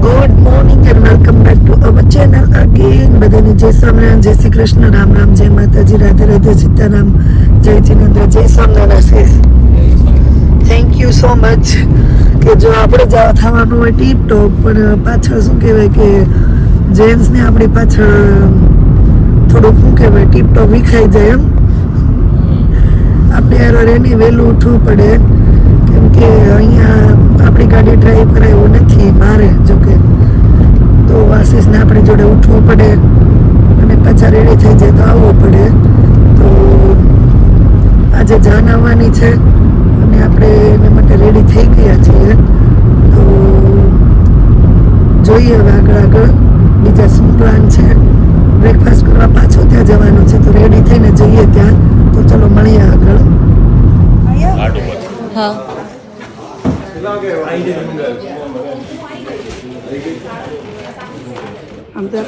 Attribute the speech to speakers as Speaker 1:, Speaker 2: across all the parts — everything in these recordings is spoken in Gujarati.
Speaker 1: Good morning and welcome back to our channel again. બધાને જય સ્વામિનારાયણ, જય શ્રી કૃષ્ણ, રામ રામ, જય માતાજી, રાધે રાધે, સીતારામ, જય જિનેન્દ્ર, જય Swaminarayan. Thank you so much. કે જો આપણે જવા થવાનું હોય ટીપ ટોપ, પણ પાછળ શું કહેવાય કે જેન્ટ્સને આપણી પાછળ થોડુંક શું કહેવાય ટીપ ટોપ વિખાઈ જાય એમ. આપણે યાર એની વહેલું ઉઠવું પડે કેમ કે અહીંયા આપણી ગાડી ડ્રાઈવ કરાય એવું નથી મારે. જોકે તો આશીષને આપણી જોડે ઉઠવું પડે અને પાછા રેડી થઈ જાય તો આવવું પડે. તો આજે જાન આવવાની છે અને આપણે એના માટે રેડી થઈ ગયા છીએ. તો જોઈએ હવે આગળ બીજા શું પ્લાન છે. બ્રેકફાસ્ટ કરવા પાછું ત્યાં જવાનું છે તો રેડી થઈને જઈએ ત્યાં. તો ચલો મળીએ આગળ.
Speaker 2: હા
Speaker 1: આમ તો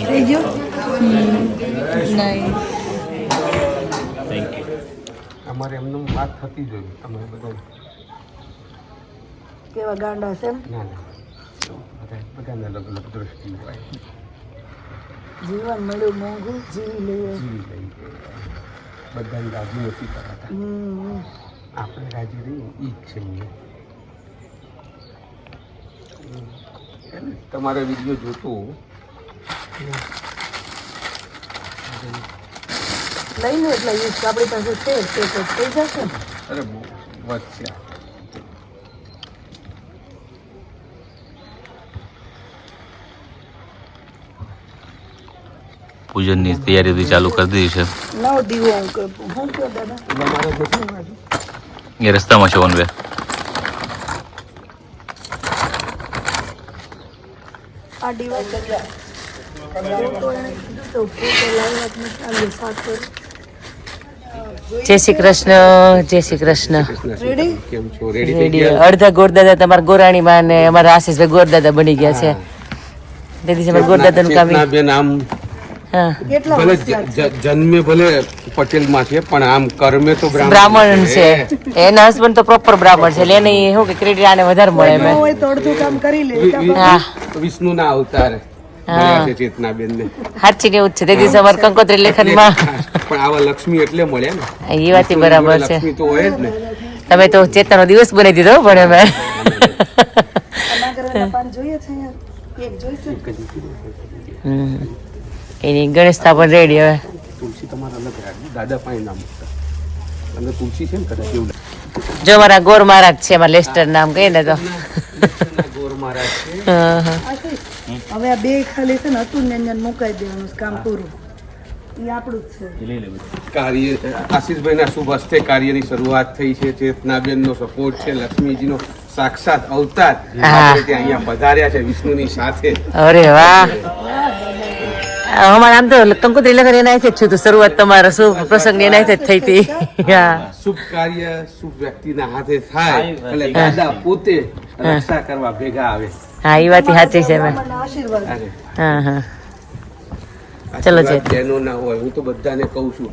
Speaker 1: થઈ ગયો.
Speaker 2: નહીં
Speaker 3: અમારે એમનું વાત થતી જોઈ તમે બધા
Speaker 1: કેવા ગાંડા છે એમ.
Speaker 3: ના બધાને અલગ અલગ દ્રષ્ટિ હોય.
Speaker 1: જીવન મળ્યું મોંઘું જીવી લઈએ.
Speaker 3: જીવી લઈએ બધાને રાજી નથી કરાતા. આપણે રાજી રહીએ એ જ છે. તમારે વિડીયો જોતો
Speaker 1: લઈ લો એટલે યુઝ આપણી પાસે છે તે તો થઈ જશે ને.
Speaker 3: અરે બહુ વધશે.
Speaker 4: પૂજનની તૈયારી ચાલુ કરી દીધી છે.
Speaker 1: નવ દીવો હું કહું દાદા
Speaker 3: અમારે દેખાય
Speaker 4: એ રસ્તામાં છે ઓન વે.
Speaker 1: આ દીવા તો ફોટો લાવ્યા જ નથી. સાથે
Speaker 2: જય શ્રી કૃષ્ણ, જય શ્રી કૃષ્ણ.
Speaker 1: રેડી
Speaker 3: કેમ છો? રેડી થઈ
Speaker 2: રેડી.
Speaker 3: ગયા?
Speaker 2: અડધા ગોરદાદા તમારા ગોરાણીમાં ને અમારા આશીષભાઈ ગોરદાદા બની ગયા છે. તે દિવસે અમારા ગોરદાદાનું કામ
Speaker 3: ચેતનાબેન આમ
Speaker 2: હા
Speaker 1: કેટલા
Speaker 3: ભલે
Speaker 1: વર્ષ
Speaker 3: જન્મે ભલે પટેલમાં છે પણ આમ કર્મે તો
Speaker 2: બ્રાહ્મણ છે. એના હસબન્ડ તો પ્રોપર બ્રાહ્મણ છે એટલે એને શું કે ક્રેડિટ આને વધારે મળે એમ.
Speaker 1: હોય તો અડધું કામ કરી લે.
Speaker 2: હા
Speaker 3: વિષ્ણુ ના અવતાર મળ્યા છે ચેતનાબેન ને.
Speaker 2: સાચી ને એવું જ છે. તે દિવસે અમારા કંકોત્રી લેખનમાં
Speaker 3: પણ આવા લક્ષ્મી એટલે મળ્યા ને.
Speaker 2: એ વાત બરાબર છે.
Speaker 3: લક્ષ્મી તો હોય જ ને.
Speaker 2: તમે તો ચેતનાનો દિવસ બનાવી દીધો પણ અમે
Speaker 1: પાન જોઈએ છે એક જોઈશે.
Speaker 2: એની ગણેશ સ્થાપન રેડી હવે.
Speaker 3: તુલસી તમારા અલગ રાખજો. દાદા પાસે નામ મૂકતા અને તુલસી છે ને કદાચ એવું
Speaker 2: જો મારા ગોર મહારાજ છે એમાં લેસ્ટર નામ કહીએ ને તો
Speaker 3: ગોર મહારાજ છે.
Speaker 2: હા, હા.
Speaker 1: હવે આ બે ખાલી છે ને હતું ને અહીંયા મુકાઈ દેવાનું કામ પૂરું. એ આપણું જ છે.
Speaker 3: કાર્ય આશીષભાઈ ના શુભ હસ્તે કાર્યની શરૂઆત થઈ છે. ચેતનાબેન નો સપોર્ટ છે. લક્ષ્મીજી નો સાક્ષાત અવતાર આપણે ત્યાં અહીંયા પધાર્યા છે વિષ્ણુની સાથે.
Speaker 2: અરે વાહ. અમારે આમ તો કંકોત્રી લખન એના જ છું તો શરૂઆત તમારા શુભ પ્રસંગ એના જ થઈ હતી. હા
Speaker 3: શુભ કાર્ય શુભ વ્યક્તિના હાથે થાય એટલે દાદા પોતે રક્ષા કરવા ભેગા આવે.
Speaker 2: હા એ વાત સાચી છે મેં.
Speaker 1: આશીર્વાદ.
Speaker 3: અરે
Speaker 2: હા હા ચલો જય.
Speaker 3: બહેનો ના હોય હું તો બધાને કહું છું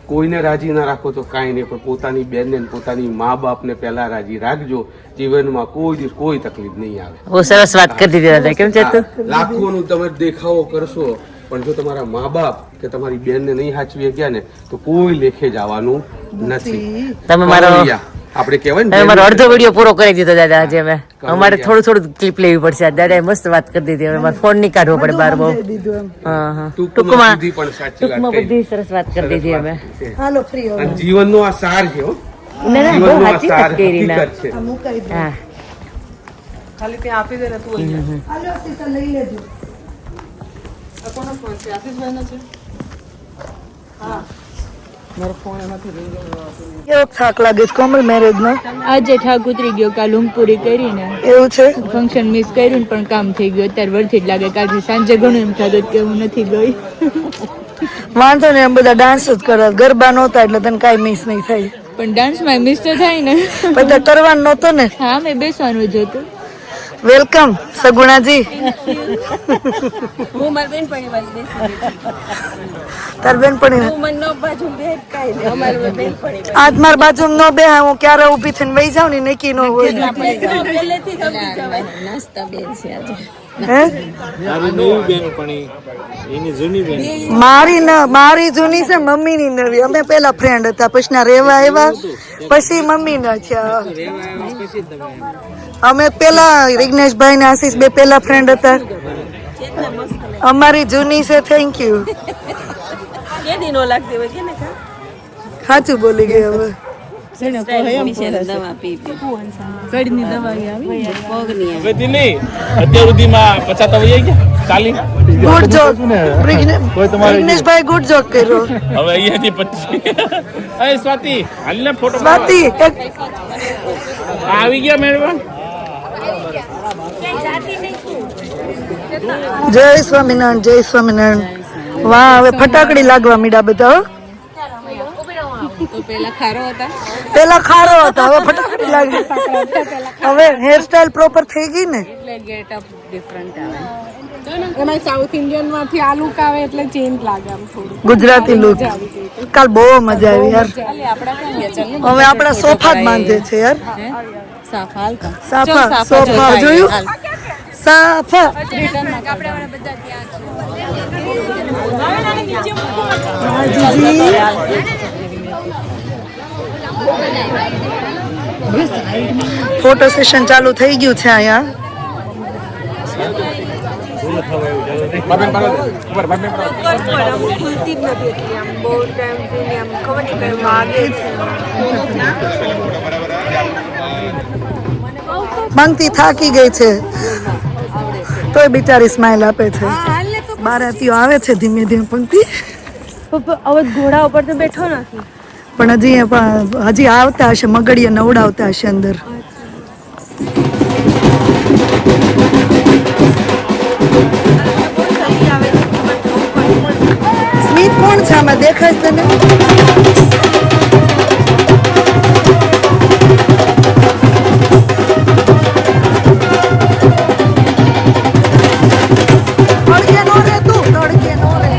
Speaker 3: કોઈને રાજી ના રાખો તો કાંઈ નહીં પણ પોતાની બેનને પોતાની મા બાપને પહેલા રાજી રાખજો. જીવનમાં કોઈ દિવસ કોઈ તકલીફ નહીં આવે.
Speaker 2: બહુ સરસ વાત કરી દીધી દાદા. કેમ છે તું?
Speaker 3: લાખોનું તમે દેખાવો કરશો પણ જો તમારા મા બાપ કે તમારી બેનને નહીં સાચવી ગયા ને તો કોઈ લેખે જવાનું નથી.
Speaker 2: તમે મારો
Speaker 3: આપણે કહેવાય
Speaker 2: તમે
Speaker 3: ને
Speaker 2: મારો અડધો વિડીયો પૂરો કરી દીધો દાદા આજે અમે. અમારે થોડું ક્લિપ લેવી પડશે. દાદાએ મસ્ત વાત કરી દીધી. હવે મારે ફોન નહીં કાઢવો પડે બાર બહુ.
Speaker 1: દીધું એમ.
Speaker 2: હા હા
Speaker 3: ટૂંકમાં સુધી પણ સાચી વાત
Speaker 2: ટૂંકમાં
Speaker 3: કહી.
Speaker 2: બધી સરસ વાત કરી દીધી અમે.
Speaker 1: હાલો ફ્રી હવે
Speaker 3: અને જીવનનો આ સાર છે હો.
Speaker 2: ના ના બહુ
Speaker 3: જીવનનો આ
Speaker 2: સાચી
Speaker 3: સાર
Speaker 2: વાત કરી ના.
Speaker 3: હકીકત છે.
Speaker 1: આ મુકાઈ દે.
Speaker 2: હા
Speaker 1: ખાલી ત્યાં આપી દે ને તું અહીંયા. હાલો સીતા લઈ લેજો. આ કોનો ફોન છે? આશીષભાઈનો છે. હા મારો ફોન એમાંથી લઈ ગયો. કેવો થાક લાગે છે કોમલ મેરેજનો?
Speaker 5: આજે ઠાક ઉતરી ગયો. કાલ ઊંઘ પૂરી કરીને
Speaker 1: એવું છે.
Speaker 5: ફંક્શન મિસ કર્યું ને પણ કામ થઈ ગયું. અત્યારે વર્થી જ લાગે. કાલથી સાંજે ઘણું એમ થતું કે હું નથી ગઈ.
Speaker 1: વાંધો ને એમ બધા ડાન્સ જ કરે. ગરબા નહોતા એટલે તને કાંઈ મિસ નહીં થાય.
Speaker 5: પણ ડાન્સમાં મિસ તો થાય ને.
Speaker 1: બધા કરવાનું નહોતો ને.
Speaker 5: હા મેં બેસવાનું જ હતું.
Speaker 1: વેલકમ સગુણાજી.
Speaker 6: હું મારી બેનપણી પાસે બેસી
Speaker 1: તાર બેનપણી
Speaker 6: હું મને નો બાજુ બેઠ કાઈ ને અમારી બેનપણી
Speaker 1: આજ માર બાજુ નો બે હું ક્યારે ઊભી થઈને વહી જાઉં ને નક્કી ન હોય.
Speaker 6: પહેલેથી સમજી જવાય નાસ્તા બેન છે આજે
Speaker 1: હે મારી જૂની છે, મમ્મી ની નવી. અમે પેલા ફ્રેન્ડ હતા, પછી ના રેવા આવ્યા, પછી મમ્મી ના થયા. અમે પેલા વિઘ્નેશભાઈ ને આશીષ બે પેલા ફ્રેન્ડ હતા. અમારી જૂની છે. Thank you.
Speaker 6: કેદી નો લાગતી હોય કે ને
Speaker 1: સાચું બોલી ગઈ હવે.
Speaker 6: દવા પી કડની દવા આવી પગની
Speaker 7: અત્યાર સુધીમાં 50 તો વહી ગયા 40.
Speaker 1: ગુડ જોક વિઘ્નેશભાઈ, ગુડ જોક કર્યો.
Speaker 7: હવે અહીંયાથી 25. અરે સ્વાતિ હાલ ને ફોટો
Speaker 1: સ્વાતિ
Speaker 7: આવી ગયા મેળવા.
Speaker 1: જય સ્વામિનારાયણ, જય સ્વામિનારાયણ. વાહ, હવે ફટાકડી લાગવા મીડા બધા. હો.
Speaker 6: તો પેલા ખારો હતા
Speaker 1: પેલા ખારો હતો, હવે ફટાકડી લાગી. હવે હેરસ્ટાઈલ પ્રોપર થઈ ગઈ ને,
Speaker 6: એટલે ગેટ અપ ડિફરન્ટ આવે.
Speaker 5: એમાં સાઉથ ઇન્ડિયન માંથી આ લુક આવે એટલે ચેન્જ લાગે આમ થોડું.
Speaker 1: ગુજરાતી લુક. કાલ બહુ મજા આવી યાર.
Speaker 6: આપડા કેમ ગયા ચાલ
Speaker 1: હવે આપડા સોફા જ બાંધે છે યાર.
Speaker 6: સાફા હાલકા
Speaker 1: સાફા સોફા જોયું? સાફા. ફોટો સેશન ચાલુ થઈ ગયું છે અહીંયા. મંગતી થાકી ગઈ છે તોય બિચારી સ્માઈલ આપે છે. બારાતીઓ આવે છે ધીમે ધીમે. પંક્તિ
Speaker 5: હવે ઘોડા ઉપર તો બેઠો નથી.
Speaker 1: પણ હજી આવતા હશે, મગડીએ નવડાવતા હશે અંદર. સ્મિત કોણ છે આમાં, દેખાય તને?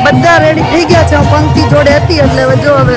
Speaker 1: બધા રેડી થઈ ગયા છે. હું પંક્તિ જોડે હતી એટલે હવે જો હવે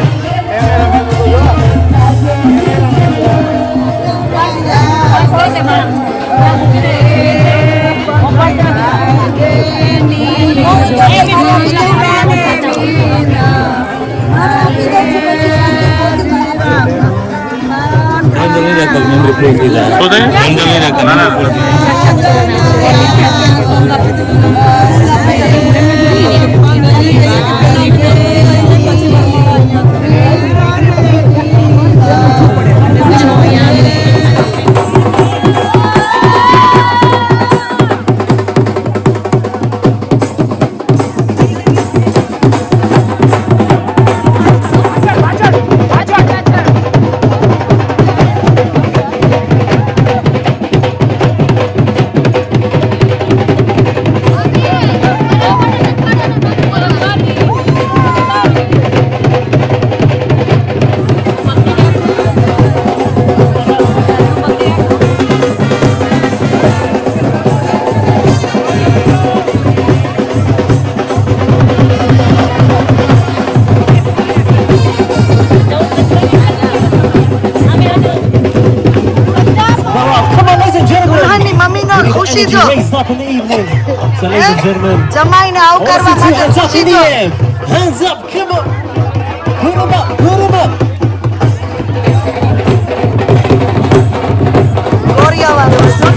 Speaker 1: ખુશી જો જમાઈને આવકારવા માટે ખુશી જો.
Speaker 8: Hands up, come on. Put 'em up, put 'em up.
Speaker 1: Goriya વાળો હતો.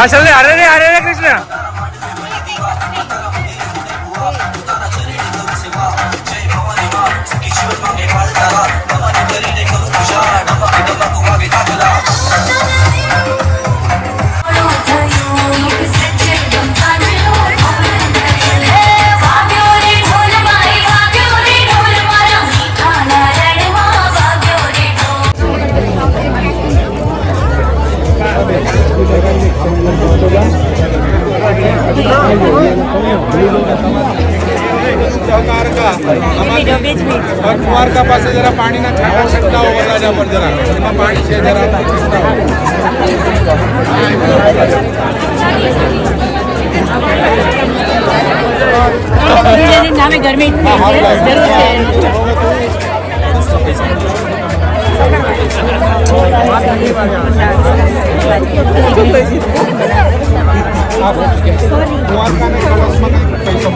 Speaker 7: પાછળ હરે રે કૃષ્ણ
Speaker 9: कुमार का पास जरा पानी ना छाटा छटका हो वरराजा पर जरा एમાં પાણી છે જરા
Speaker 5: નામે ગરમી જરૂર છે
Speaker 9: कुमार का ने कलश में पैसा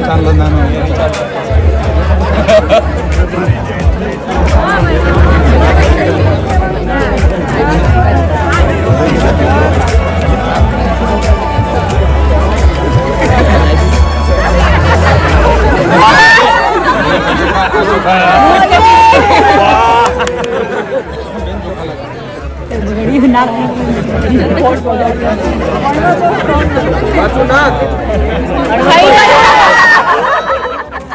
Speaker 9: ચાલ નાનો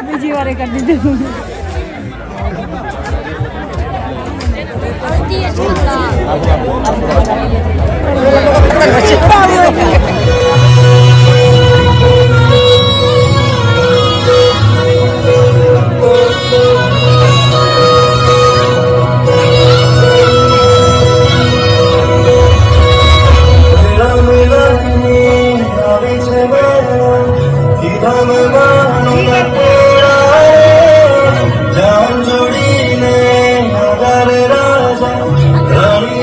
Speaker 9: બીજી વારે કરી દીધું
Speaker 8: રાજા રાણી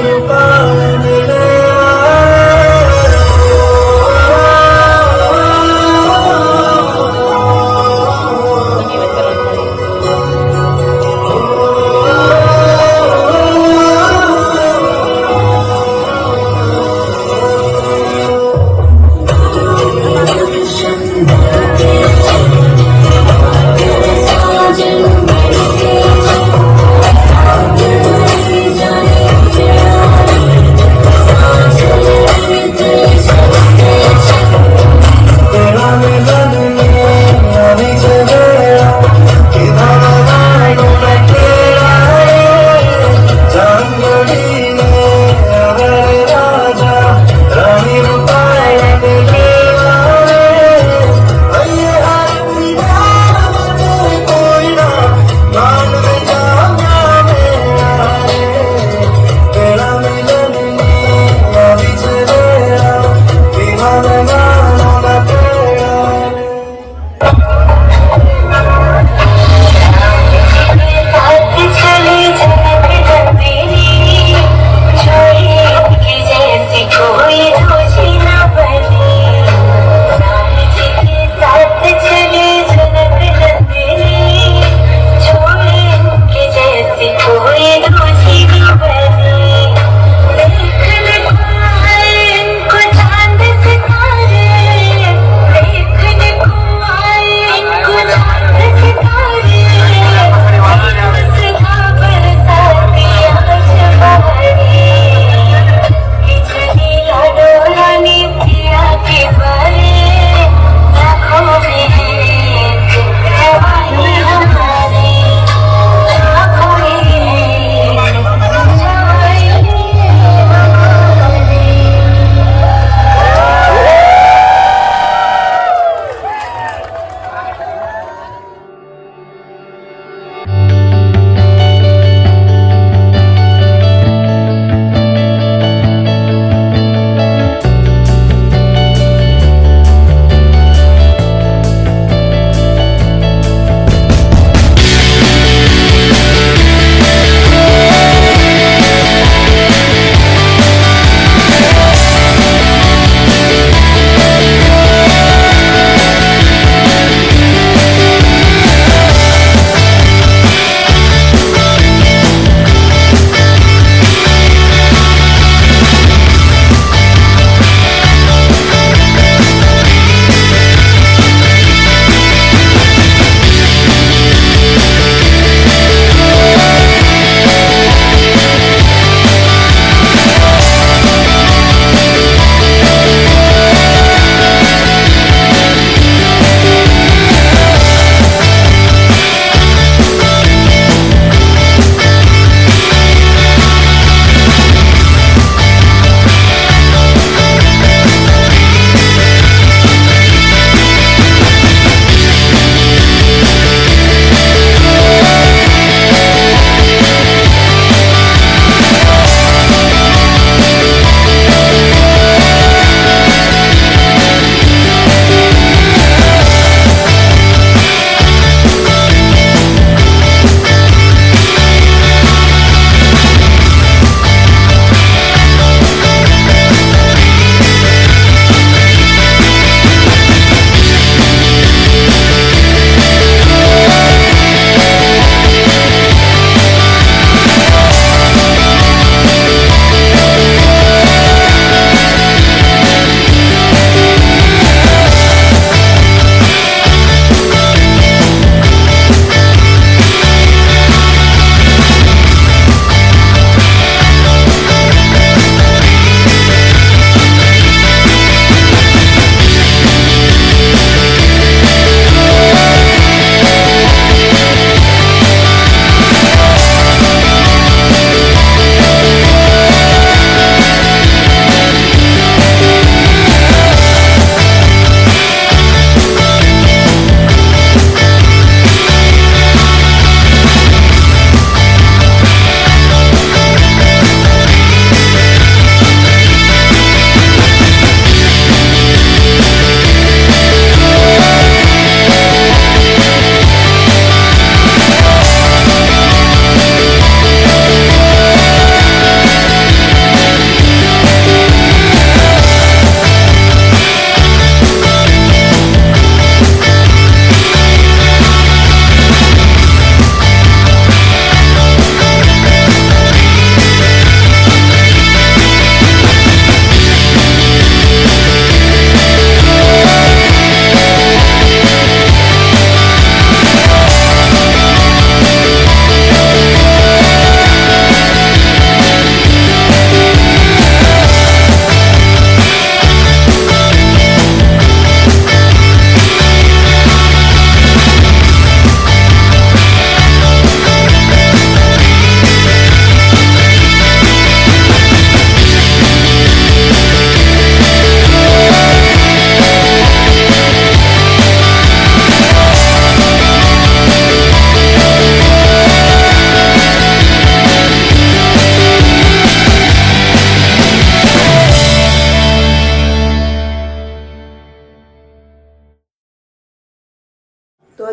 Speaker 8: રૂપા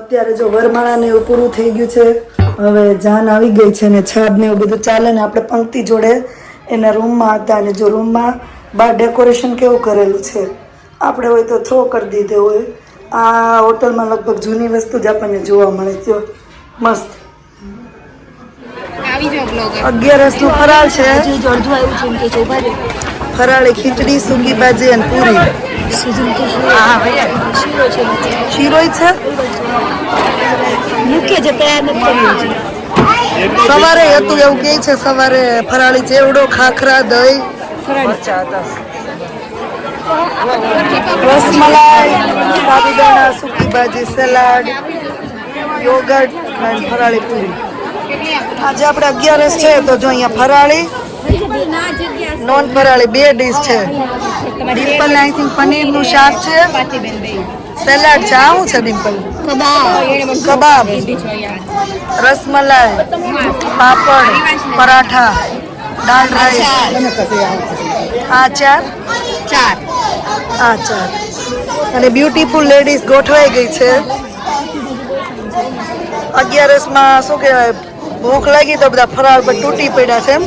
Speaker 1: અત્યારે જો વરમાળા ને એવું પૂરું થઈ ગયું છે. હવે જાન આવી ગઈ છે ને છાબ ને એવું બધું ચાલે ને આપણે પંક્તિ જોડે એના રૂમમાં હતા અને જો રૂમમાં બહાર ડેકોરેશન કેવું કરેલું છે આપણે હોય તો થ્રો કરી દીધે હોય. આ હોટલમાં લગભગ જૂની વસ્તુ જ આપણને જોવા મળે છે. મસ્ત 11 નું ફરાળ છે. ફરાળી ખીચડી, સૂકી ભાજી અને પૂરી. શીરોય છે. સવારે હતું એવું કે છે, સવારે ફરાળી ચેવડો, ખાખરા, દહીં, રસમલાઈ, સાબુદાણા, સૂકી ભાજી, સલાડ, યોગર્ટ અને ફરાળી પૂરી. આજે આપણે 11 છે તો જો અહીંયા ફરાળી નોન ફરાળી 2 ડીશ છે. ડિમ્પલ આઈ થિંક પનીરનું શાક છે, સલાડ છે. આવું છે ડિમ્પલ? કબાબ, રસમલાઈ, પાપડ, પરાઠા, દાળ રાઈસ. આ ચાર અને બ્યુટીફુલ લેડીઝ ગોઠવાઈ ગઈ છે. 11 માં શું કહેવાય, ભૂખ લાગી તો બધા ફરાળ પર તૂટી પડ્યા છે. એમ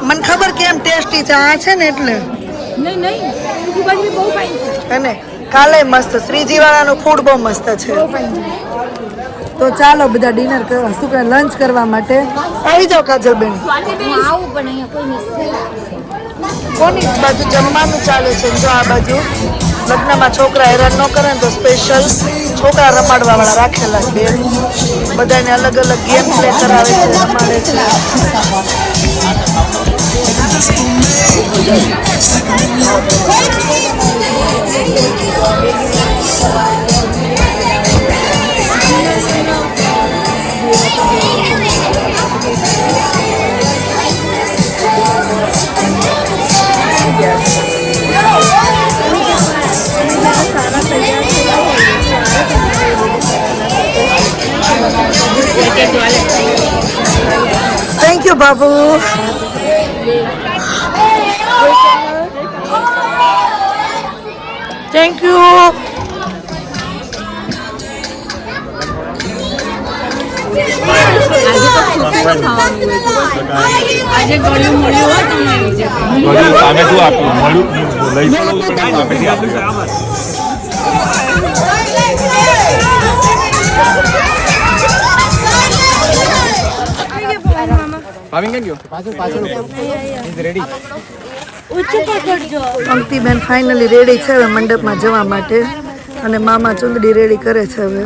Speaker 1: મને ખબર કેમ ટેસ્ટી છે આ છે ને એટલે. અને કાલે મસ્ત શ્રીજી વાળાનું ફૂડ બહુ મસ્ત છે. તો ચાલો બધા ડિનર કરવા, શું કહે, લંચ કરવા માટે આવી જાઓ. કાજલબેન કોની બાજુ જમવાનું ચાલે છે? જો આ બાજુ લગ્નમાં છોકરા હેરાન ન કરે ને તો સ્પેશિયલ છોકરા રમાડવા વાળા રાખેલા છે. બધાને અલગ અલગ ગેમ પ્લે કરાવે છે, રમાડે છે. Thank you Babu. Thank you.
Speaker 5: આજે ગળ્યું મળ્યું હોય તમને
Speaker 9: સામે શું આપ્યું મળ્યું લઈ સામેથી આપ્યું.
Speaker 1: પંક્તિબેન ફાઇનલી રેડી છે હવે મંડપમાં જવા માટે અને મામા ચુંદડી રેડી કરે છે હવે.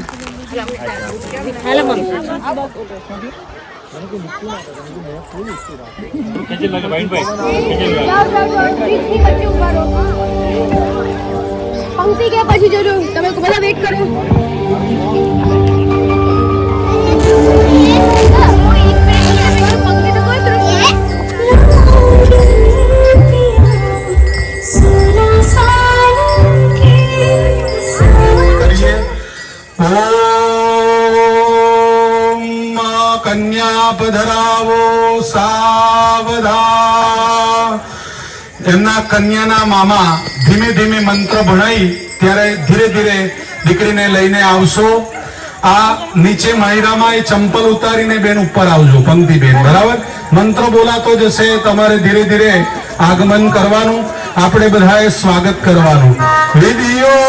Speaker 10: પંક્તિ કે પછી જોજો તમે બધા વેઇટ કરો.
Speaker 9: કન્યા પધરાવો સાવધા. એમના કન્યાના મામા ધીમે ધીમે મંત્ર ભણાઈ ત્યારે ધીરે ધીરે દીકરીને લઈને આવશો. આ નીચે માયરામાં એ ચંપલ ઉતારીને બેન ઉપર આવજો. પંક્તિ બેન બરાબર મંત્ર બોલાતો જશે, તમારે ધીરે ધીરે આગમન કરવાનું, આપણે બધાએ સ્વાગત કરવાનું. વિધિયો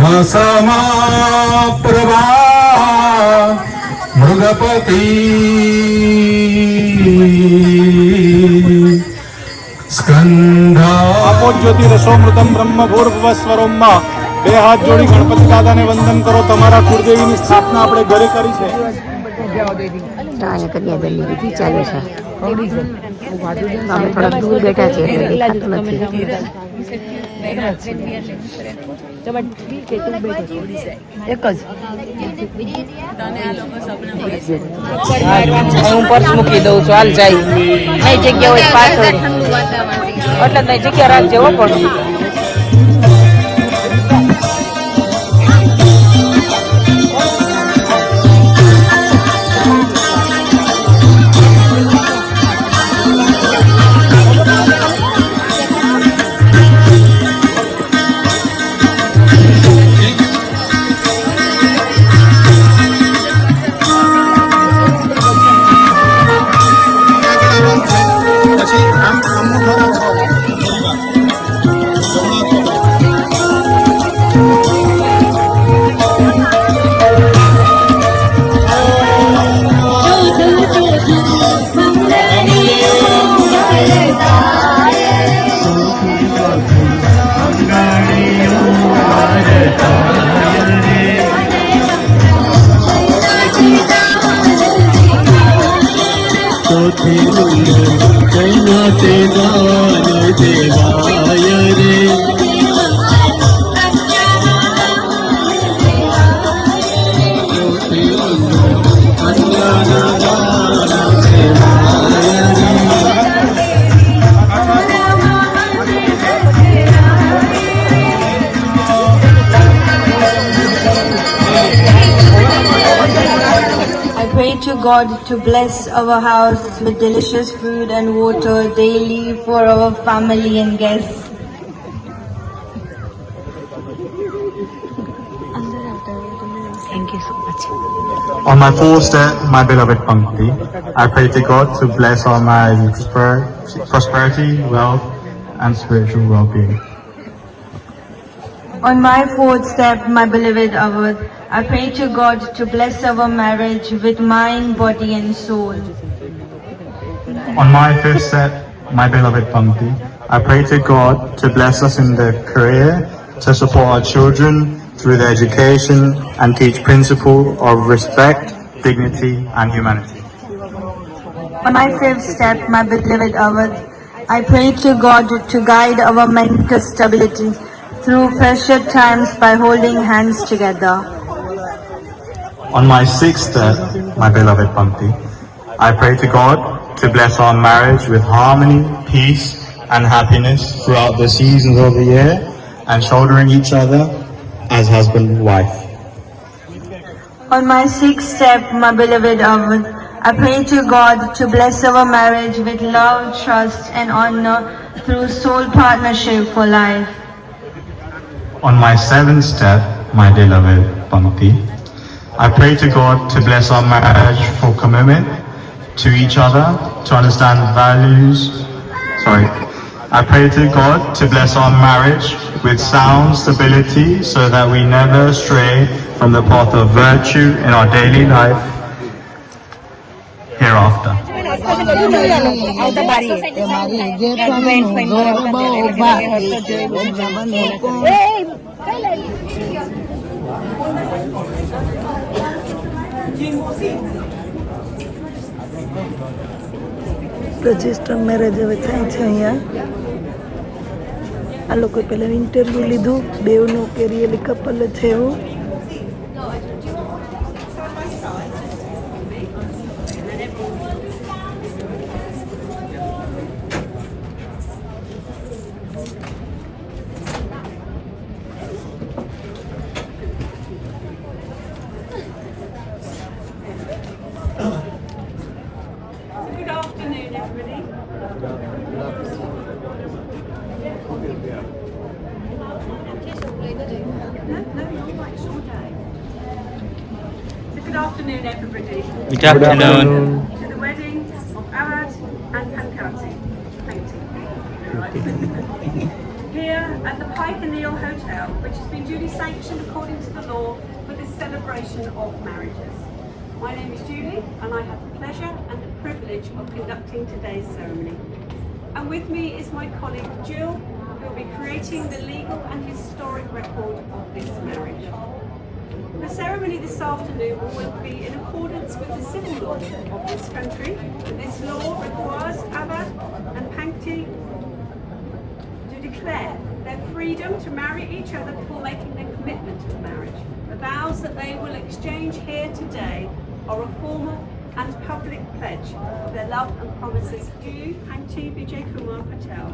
Speaker 9: મસમા પ્રભા મૃગપતિ સ્કંધા. આપો જ્યોતિ રસોમૃતમ બ્રહ્મ ભૂર્ભુવસ્વરોમાં. 2 હાથ જોડી ગણપતિ દાદાને વંદન કરો. તમારા કુળદેવીની સ્થાપના આપણે ઘરે કરી છે.
Speaker 2: કન્યાદાનની વિધિ ચાલુ છે. અમે થોડાક દૂર બેઠા છીએ એટલે દેખાતું નથી. હું પર્સ મૂકી દઉં છું, હાલ જાય નહીં જગ્યા હોય પાછળ એટલે નહીં જગ્યા રાખજે હો. પણ
Speaker 11: I pray to God to bless our house with delicious food and water daily for our family and guests.
Speaker 2: Thank you so much.
Speaker 9: On my fourth step, my beloved Pankti, I pray to God to bless our marriage with prosperity, wealth, and spiritual well-being.
Speaker 11: On my fourth step, my beloved Avod, I pray to God to bless our marriage with mind, body and soul.
Speaker 9: On my fifth step, my beloved Pankti, I pray to God to bless us in the career, to support our children through their education and teach principle of respect, dignity and humanity.
Speaker 11: On my fifth step, my beloved Avod, I pray to God to guide our mental stability through pressure times by holding hands together.
Speaker 9: On my sixth step, my beloved Pankti, I pray to God to bless our marriage with harmony, peace and happiness throughout the seasons of the year and shouldering each other as husband and wife.
Speaker 11: On my sixth step, my beloved Avod, I pray to God to bless our marriage with love, trust and honor through soul partnership for life.
Speaker 9: On my seventh step, my beloved Pankti, I pray to God to bless our marriage for commitment to each other, to understand values. I pray to God to bless our marriage with sound stability so that we never stray from the path of virtue in our daily life hereafter.
Speaker 1: Register marriage હવે થાય છે અહીંયા. આ લોકો પહેલાં ઇન્ટરવ્યૂ લીધું, બેવનું કે રિયલી કપલ જ છે એવું.
Speaker 12: Good afternoon, everybody.
Speaker 4: Good afternoon.
Speaker 12: To the wedding of Arad and Pankati. Thank you. Here at the Pike and Neil Hotel, which has been duly sanctioned according to the law for this celebration of marriages. My name is Julie, and I have the pleasure and the privilege of conducting today's ceremony. And with me is my colleague Jill, who will be creating the legal and historic record of this marriage. The ceremony this afternoon will be in accordance with the civil law of this country. This law requires Abad and Pankti to declare their freedom to marry each other before making their commitment to marriage. The vows that they will exchange here today are a formal and public pledge of their love and promises due Pankti Vijay Kumar Patel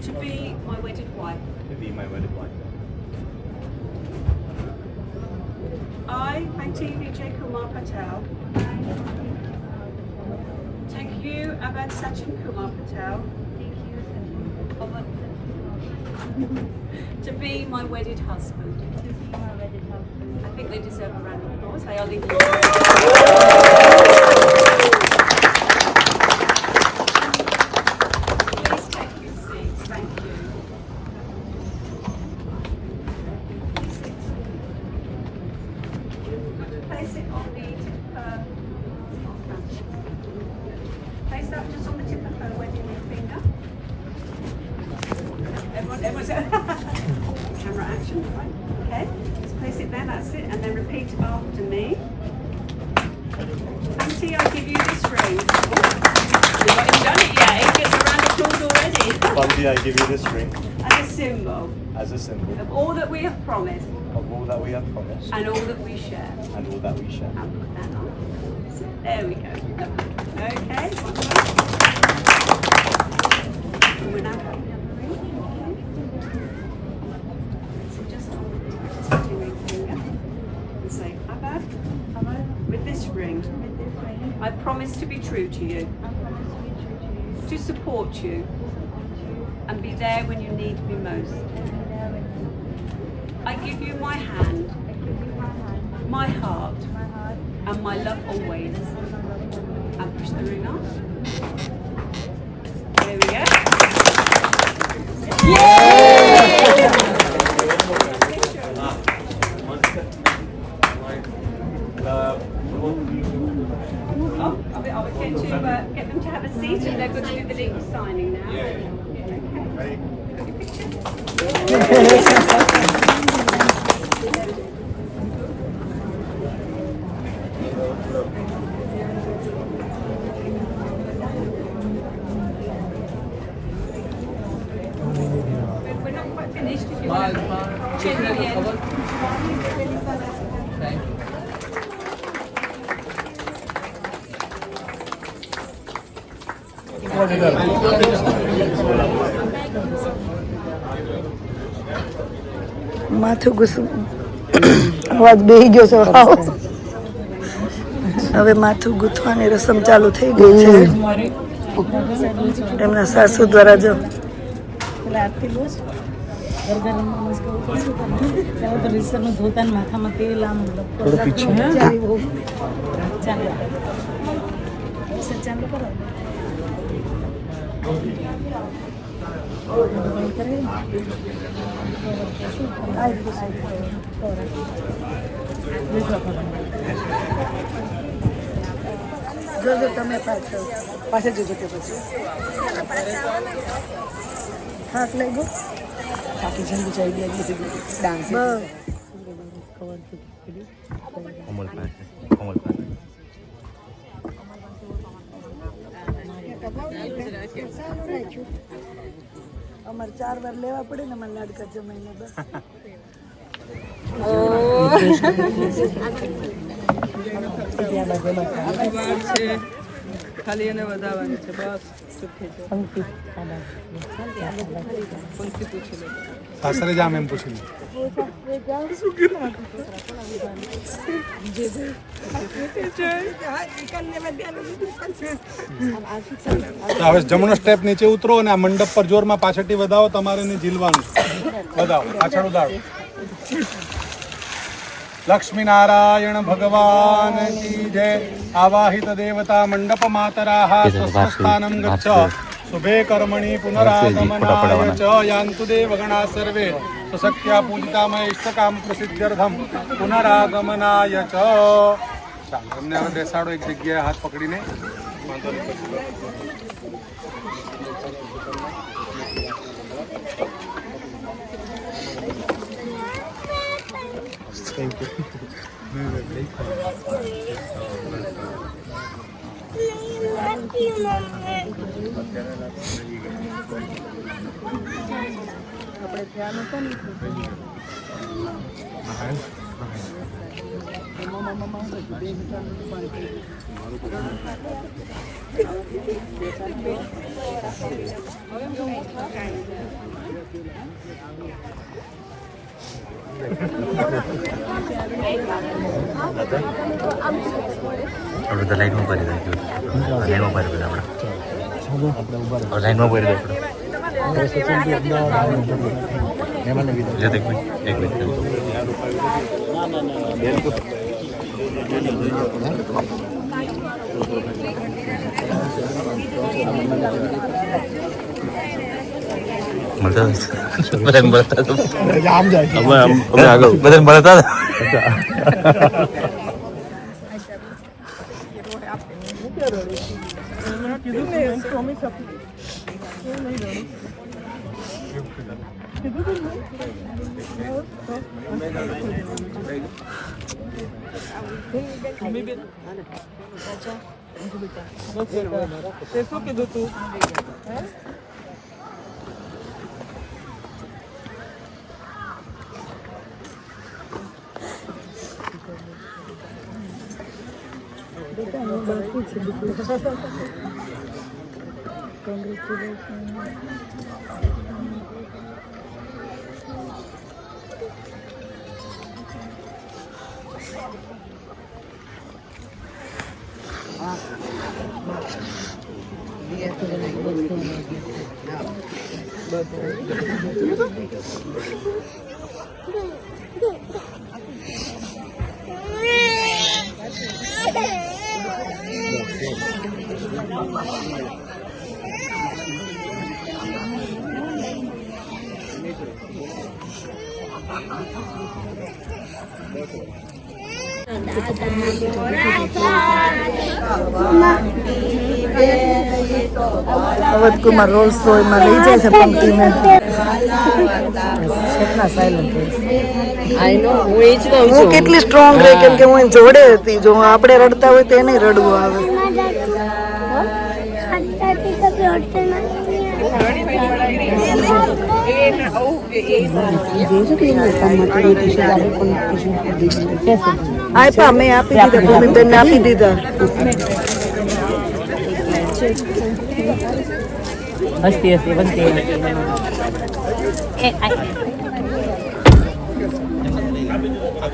Speaker 12: to be my wedded wife. I, Pankti Vijay Kumar Patel, take you, Abad Sachin Kumar Patel, to be my wedded husband. I think they deserve a round of applause. They are legally Please take your seats. Thank you. Place it on the tip of place that just on the tip of her wedding ring finger. Everyone's camera action, right? Okay, just place it there, that's it, and then repeat after me. Pankti, I'll give you
Speaker 8: Judy, I give you this ring
Speaker 12: as a symbol
Speaker 8: of
Speaker 12: all that we have promised
Speaker 8: all that we have promised
Speaker 12: and all that we share.
Speaker 8: and all that we share.
Speaker 12: And put that on. So, there we go. Okay. We're now having another ring. So just hold it to your ring finger and say, Abad, with this ring, I promise to be true to you, to support you, and be there when you need me most. I give you my hand, my heart, and my love always. And push the ring off. There we go. I'll get them to have a seat, and they're going to do the legal signing now. Okay. We're not quite finished. If you want to check at the end.
Speaker 1: માથું ઘૂસું અવાજ બેહી ગયો છે હવે માથું ગૂંથવાની રસમ ચાલુ થઈ ગઈ છે એમના સાસુ દ્વારા જો
Speaker 6: માથામાં તેલ આમ ચાલુ કરો
Speaker 1: જોજો તમે પાછળ જોજો કે પછી થાક લઈ ગયો બાકી જલ્દી જઈ ગયા ડાન્સ અમારે 4 વાર લેવા પડે ને અમારે લાડકા જમાઈને બસ
Speaker 2: ખાલી એને વધારવાની છે બસ
Speaker 9: સાસરે જામ એમ પૂછી તો હવે જમણો સ્ટેપ નીચે ઉતરો અને આ મંડપ પર જોરમાં પાછળથી વધાવો તમારે એને ઝીલવાનું વધાવો પાછળ ઉદાડો લક્ષ્મી નારાયણ ભગવાન કી જય આવાહિત દેવતા મંડપ માતરાહ સ્વસ્થાનમ ગચ્છ શુભે કર્મણિ પુનરાગમનાય ચ યાન્તુ દેવગણા સર્વે સુશક્ત્યા પૂજિતામય ઇષ્ટકામ પ્રસિદ્ધ્યર્થમ પુનરાગમનાય ચ ચાલો તમને હવે બેસાડો એક જગ્યાએ હાથ પકડીને Thank you.
Speaker 4: આપણે તો લાઈનમાં ભરી દઈશું લાઈનમાં ભરી બધા આપણે લાઈનમાં ભરી દઈશું એક મિનિટ મળતા બધાને મળતા અમે આગળ બધાને મળતા
Speaker 2: શું કીધું તું
Speaker 1: અવધકુમાર રોલ્સ રોયમાં લઈ જાય છે પંક્તિને. હું કેટલી સ્ટ્રોંગ રહી કેમ કે હું જોડે હતી. જો આપણે રડતા હોય તો એને રડવું આવે. આપ્યા મેં આપી દીધા, ભૂમિબેનને આપી દીધા.
Speaker 2: હસતી હસતી બનતી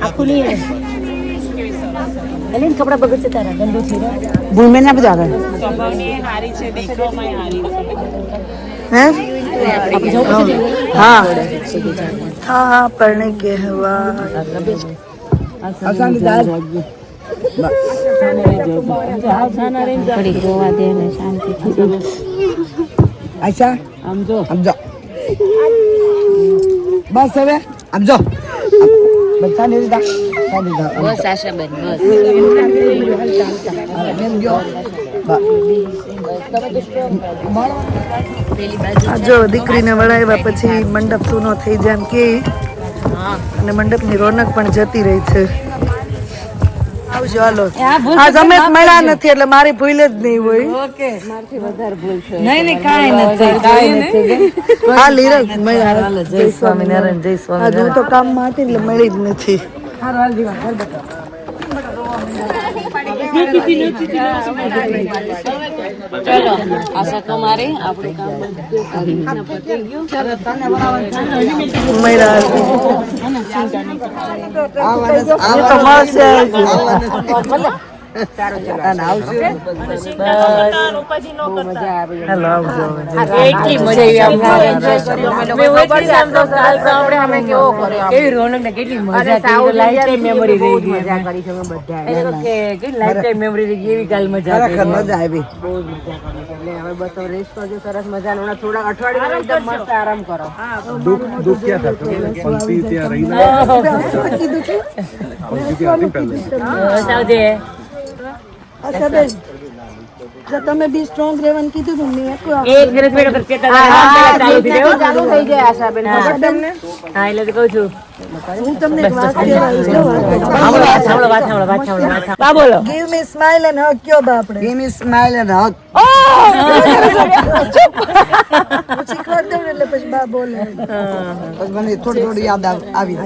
Speaker 2: આખું નહીં એટલે કપડા બગડશે તારા ગંદુ છે. ભૂમિ ના બધું આગળ હા હા પરણે કહેવા
Speaker 1: આશા આમ જો બસ હવે આમ જો બધા ને દીધા
Speaker 6: બસ આશાબેન
Speaker 1: જો દીકરીને વળાવ્યા પછી મંડપ સૂનો થઈ જાય એમ કે અને મંડપની રોનક પણ જતી રહી છે. આવજો હાલો. આજ અમે મળ્યા નથી એટલે મારી ભૂલ જ નહીં હોય. ઓકે મારથી વધારે ભૂલ છે. નહીં કાઈ નથી. હા લીરલ મળ્યા. જય સ્વામિનારાયણ જય સ્વામિનારાયણ. હું તો કામમાં હતી એટલે મળી જ નથી.
Speaker 6: ચલો આશા કુમારી આપણું કામ સરસ મજાનો થોડા અઠવાડિયા એકદમ મસ્ત આરામ કરો.
Speaker 1: તમે બી સ્ટ્રોંગ રહેવાનું કીધું હતું મેં
Speaker 2: એક દિવસ બેઠો ચાલુ થઈ જાય આશાબેન. હા એટલે કહું છું
Speaker 1: હું તમને એક વાત કહેવાય
Speaker 2: બોલો.
Speaker 1: ગીવ મી સ્માઈલ એન્ડ હગ કયો બા આપણે. ગીવ મી સ્માઈલ એન્ડ હગ શીખવાડ દઉં એટલે પછી બા બોલે. મને થોડી થોડી યાદ આવી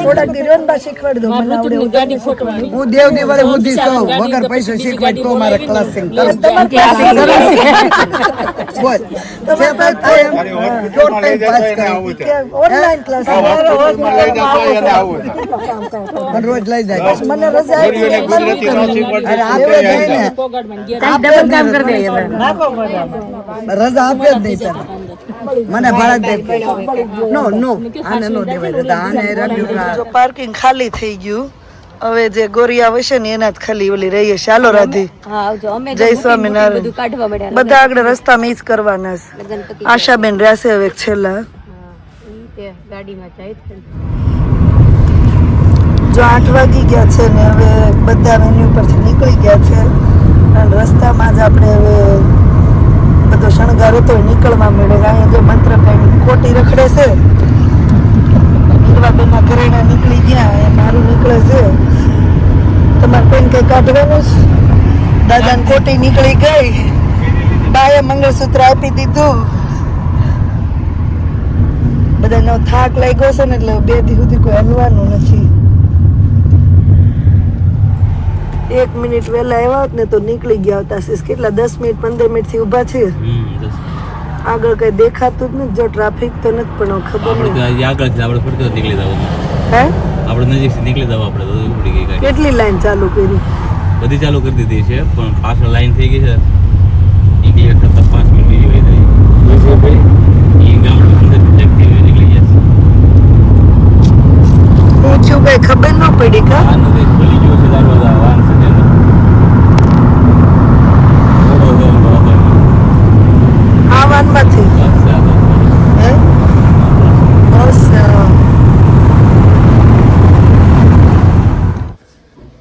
Speaker 1: થોડાક દિવસ બા શીખવાડ દો. મને આવડે હું દેવ દિવાળી બુદ્ધિ સૌ વગર પૈસા શીખવાડ તો મારે ક્લાસિંગ બોલ ઓનલાઈન ક્લાસ રોજ લઈ જાય. મને રજા રજા આપે જ નહીં તને. મને ભાડા દે. નો નો આને નો દેવાય રજા. આને જો પાર્કિંગ ખાલી થઈ ગયું. હવે જે ગોરિયા વશે ને એના જ ખાલી ઓલી રહીએ. ચાલો રાધી. જય સ્વામિનારાયણ. બધા આગળ રસ્તા મીસ કરવાના છે. આશાબેન રહેશે હવે છેલ્લા. જો 8 વાગી ગયા છે ને હવે બધા વેન્યુ પરથી નીકળી ગયા છે અને રસ્તામાં જ આપણે હવે બધો શણગાર હતો નીકળવા મળે. અહીંયા જો મંત્ર ખોટી રખડે છે. બેના ઘરેણા નીકળી ગયા એ મારું નીકળે છે. તમારે કોઈને કઈ કાઢવાનું છે? દાદાને કોટી નીકળી ગઈ. બાએ મંગળસૂત્ર આપી દીધું. બધાનો થાક લાગ્યો છે ને એટલે 2 દી સુધી કોઈ હલવાનું નથી. 1 મિનિટ વહેલા આવ્યા હોત ને તો નીકળી ગયા હતા. આશીષ કેટલા 10 મિનિટ 15 મિનિટ થી ઊભા છે. આગળ કઈ દેખાતું જ નથી. જો ટ્રાફિક તો નથી પણ ખબર નહીં
Speaker 4: આગળ આપણે ફરતો નીકળી જવું.
Speaker 1: હે
Speaker 4: આપણે નજીક નીકળી જવું. આપણે તો ઉપડી ગઈ
Speaker 1: કેટલી લાઈન ચાલુ કરી?
Speaker 4: બધી ચાલુ કરી દીધી છે પણ પાછળ લાઈન થઈ ગઈ છે. ઇંગ્લિશ કરતા 5 મિનિટ બીજી વહી જાય. એ ગામડું અંદર નીકળી જાય.
Speaker 1: પૂછ્યું કઈ ખબર ન પડી કા?
Speaker 4: ખોલી ગયો છે દરવાજા વાહન સાથે.
Speaker 1: આ વાનમાંથી હે બસ.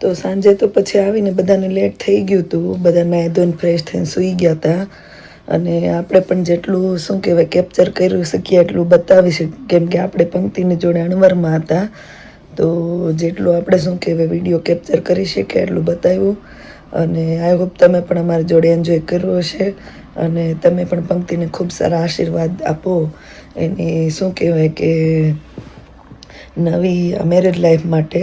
Speaker 1: તો સાંજે તો પછી આવીને બધાને લેટ થઈ ગયું હતું. બધા નાહી ધોઈને ફ્રેશ થઈને સૂઈ ગયા હતા. અને આપણે પણ જેટલું શું કહેવાય કેપ્ચર કરી શકીએ એટલું બતાવીશું, કેમ કે આપણે પંક્તિની જોડે અણવરમાં હતા. તો જેટલું આપણે શું કહેવાય વિડીયો કેપ્ચર કરી શકીએ એટલું બતાવ્યું. અને આઈ હોપ તમે પણ અમારી જોડે એન્જોય કર્યો હશે અને તમે પણ પંક્તિને ખૂબ સારા આશીર્વાદ આપો એની શું કહેવાય કે નવી મેરેજ લાઈફ માટે.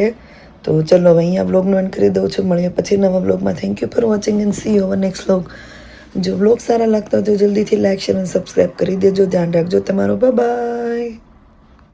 Speaker 1: તો ચલો હવે અહીંયા બ્લોગનો એન્ડ કરી દઉં છું. મળીએ પછી નવા બ્લોગમાં. Thank you for watching and C you next blog. જો બ્લોગ સારા લાગતા હોય તો જલ્દીથી લાઈક શેર અને સબસ્ક્રાઈબ કરી દેજો. ધ્યાન રાખજો તમારો. Bye bye.